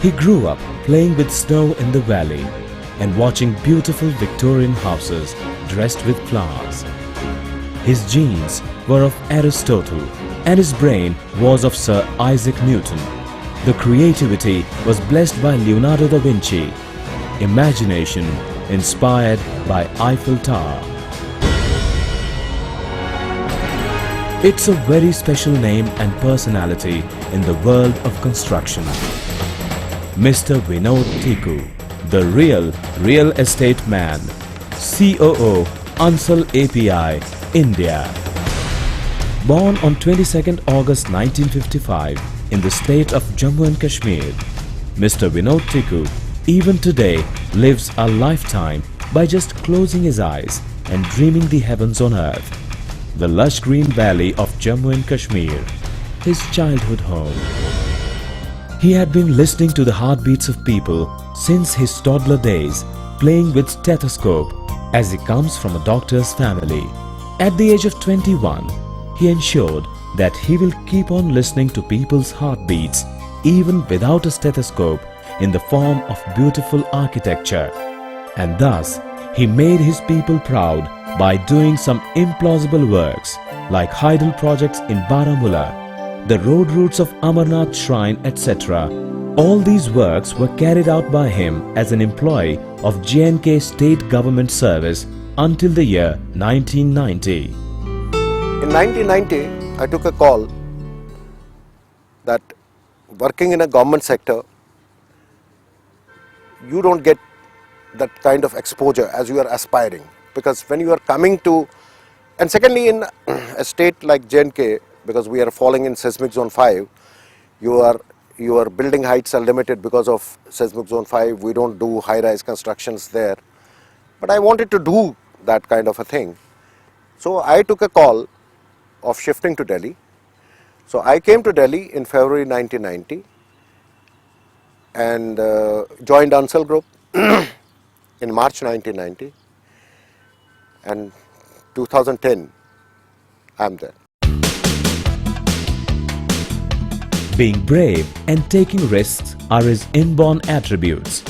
He grew up playing with snow in the valley and watching beautiful Victorian houses dressed with flowers. His genes were of Aristotle and his brain was of Sir Isaac Newton. The creativity was blessed by Leonardo da Vinci. Imagination inspired by Eiffel Tower. It's a very special name and personality in the world of construction. Mr. Vinod Tiku, the real estate man, COO Ansal Api, India. Born on 22nd August 1955 in the state of Jammu and Kashmir, Mr. Vinod Tiku even today lives a lifetime by just closing his eyes and dreaming the heavens on earth. The lush green valley of Jammu and Kashmir, his childhood home. He had been listening to the heartbeats of people since his toddler days, playing with stethoscope as he comes from a doctor's family. At the age of 21, he ensured that he will keep on listening to people's heartbeats even without a stethoscope in the form of beautiful architecture. And thus, he made his people proud by doing some implausible works like Hydel projects in Baramulla, the road routes of Amarnath Shrine, etc. All these works were carried out by him as an employee of J&K State Government Service until the year 1990. In 1990, I took a call that working in a government sector, you don't get that kind of exposure as you are aspiring. Because when you are coming to, and secondly in a state like J&K, because we are falling in seismic zone 5, your building heights are limited because of seismic zone 5. We don't do high-rise constructions there. But I wanted to do that kind of a thing. So I took a call of shifting to Delhi. So I came to Delhi in February 1990 and joined Ansal Group in March 1990. And 2010, I'm there. Being brave and taking risks are his inborn attributes.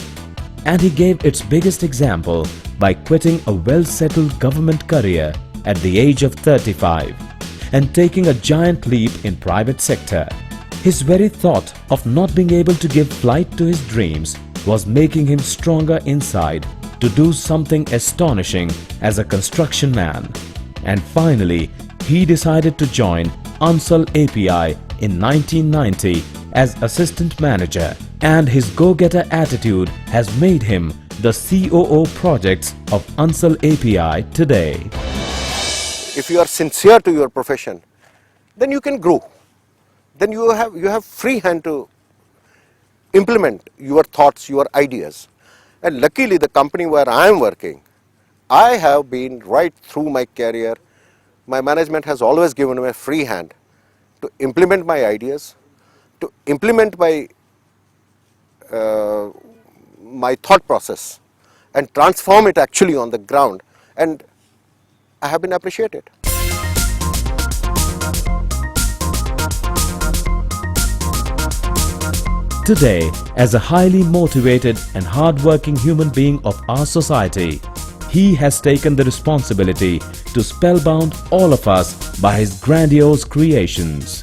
And he gave its biggest example by quitting a well-settled government career at the age of 35 and taking a giant leap in private sector. His very thought of not being able to give flight to his dreams was making him stronger inside to do something astonishing as a construction man. And finally, he decided to join Ansal Api in 1990 as assistant manager, and his go-getter attitude has made him the COO projects of Ansal Api today. If you are sincere to your profession, then you can grow. Then you have free hand to implement your thoughts, your ideas. And luckily, the company where I am working, I have been right through my career. My management has always given me a free hand to implement my ideas, to implement my thought process and transform it actually on the ground. And I have been appreciated. Today, as a highly motivated and hard-working human being of our society, he has taken the responsibility to spellbound all of us by his grandiose creations.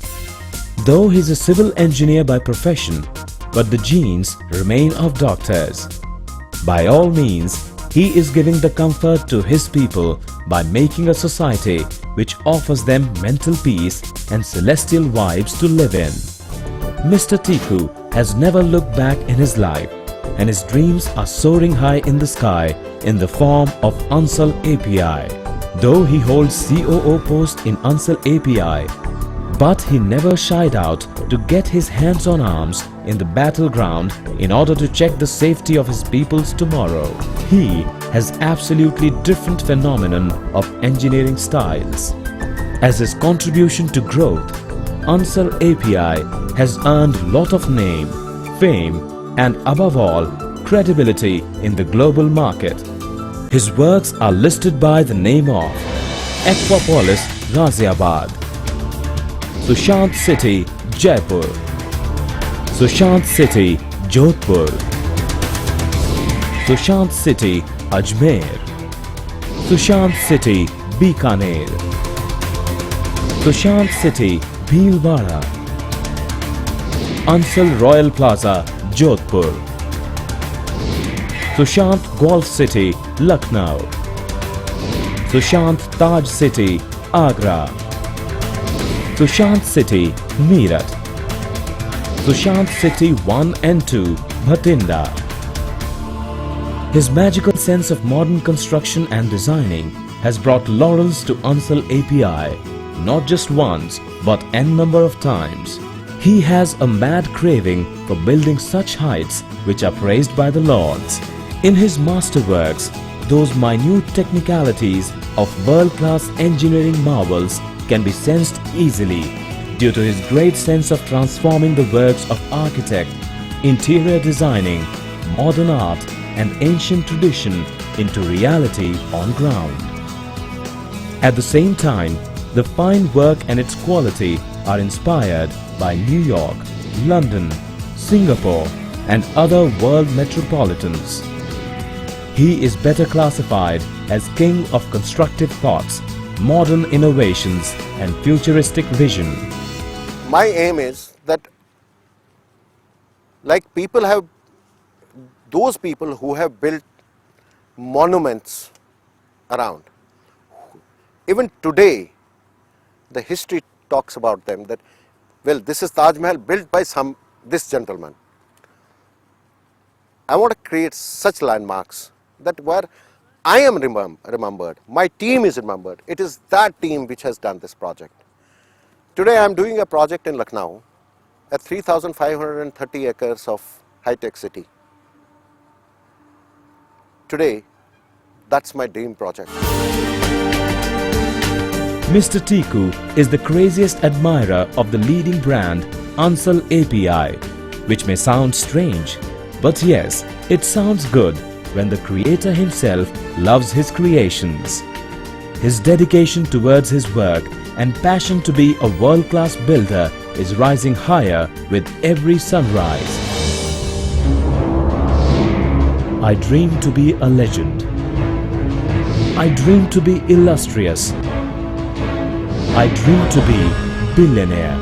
Though he is a civil engineer by profession, but the genes remain of doctors. By all means, he is giving the comfort to his people by making a society which offers them mental peace and celestial vibes to live in. Mr. Tiku has never looked back in his life, and his dreams are soaring high in the sky in the form of Ansal Api. Though he holds COO post in Ansal Api, but he never shied out to get his hands on arms in the battleground in order to check the safety of his people's tomorrow. He has absolutely different phenomenon of engineering styles. As his contribution to growth, Ansal Api has earned lot of name, fame and above all, credibility in the global market. His works are listed by the name of Aquapolis, Ghaziabad, Sushant City, Jaipur, Sushant City, Jodhpur, Sushant City, Ajmer, Sushant City, Bikaner, Sushant City, Bhilwara, Ansal Royal Plaza, Jodhpur, Sushant Golf City, Lucknow, Sushant Taj City, Agra, Sushant City, Meerut, Sushant City 1 and 2, Bhatinda. His magical sense of modern construction and designing has brought laurels to Ansal API, not just once but n number of times. He has a mad craving for building such heights which are praised by the Lords. In his masterworks, those minute technicalities of world-class engineering marvels can be sensed easily due to his great sense of transforming the works of architect, interior designing, modern art and ancient tradition into reality on ground. At the same time, the fine work and its quality are inspired by New York, London, Singapore and other world metropolitans. He is better classified as king of constructive thoughts, modern innovations and futuristic vision. My aim is that those people who have built monuments around, even today the history talks about them that, well, this is Taj Mahal built by this gentleman. I want to create such landmarks that where I am remembered, my team is remembered. It is that team which has done this project. Today I am doing a project in Lucknow at 3,530 acres of high-tech city. Today, that's my dream project. Mr. Tiku is the craziest admirer of the leading brand Ansal API, which may sound strange, but yes, it sounds good when the creator himself loves his creations. His dedication towards his work and passion to be a world-class builder is rising higher with every sunrise. I dream to be a legend. I dream to be illustrious. I dream to be billionaire.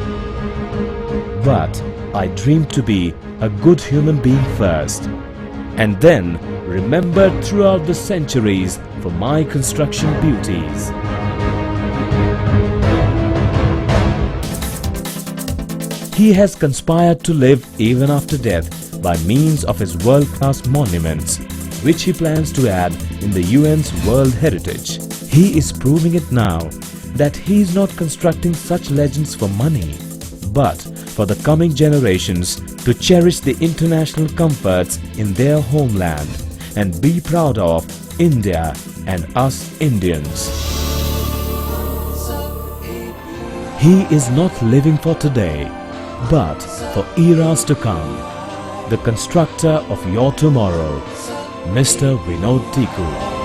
But I dream to be a good human being first, and then remembered throughout the centuries for my construction beauties. He has conspired to live even after death by means of his world-class monuments, which he plans to add in the UN's World Heritage. He is proving it now that he is not constructing such legends for money, but for the coming generations to cherish the international comforts in their homeland and be proud of India and us Indians. He is not living for today, but for eras to come. The constructor of your tomorrow, Mr. Vinod Tiku.